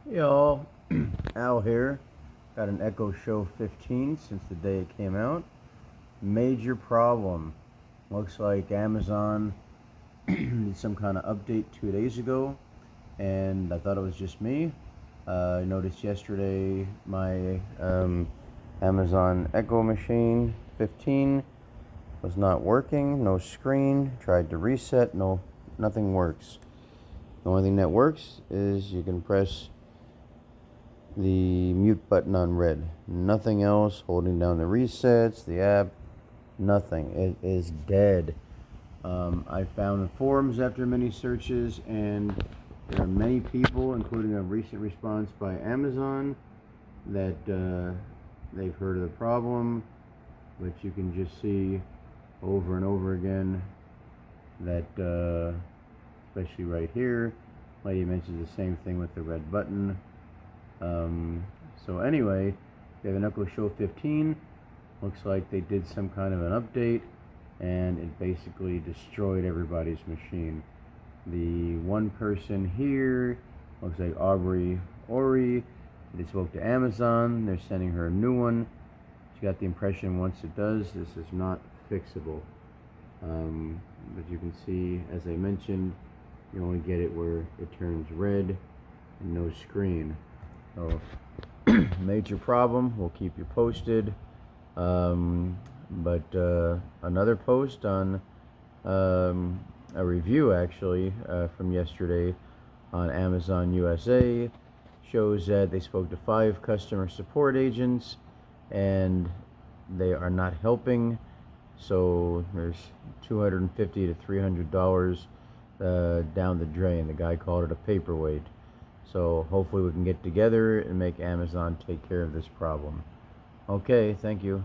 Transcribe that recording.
Hey y'all, Al here. Got an Echo Show 15 since the day it came out. Major problem. Looks like Amazon did some kind of update 2 days ago, and I thought it was just me. I noticed yesterday my Amazon Echo machine 15 was not working. No screen. Tried to reset. No, nothing works. The only thing that works is you can press the mute button on red. Nothing else. Holding down the resets, the app, nothing. It is dead. I found in forums after many searches, and there are many people, including a recent response by Amazon, that they've heard of the problem, but you can just see over and over again that, especially right here, lady mentions the same thing with the red button. So anyway, we have an Echo Show 15. Looks like they did some kind of an update, and it basically destroyed everybody's machine. The one person here looks like Aubrey Ori. They spoke to Amazon. They're sending her a new one. She got the impression once it does, this is not fixable. But you can see, as I mentioned, you only get it where it turns red and no screen. So major problem. We'll keep you posted. But another post on a review actually from yesterday on Amazon USA shows that they spoke to 5 customer support agents and they are not helping. So there's $250 to $300 down the drain. The guy called it a paperweight. So hopefully we can get together and make Amazon take care of this problem. Okay, thank you.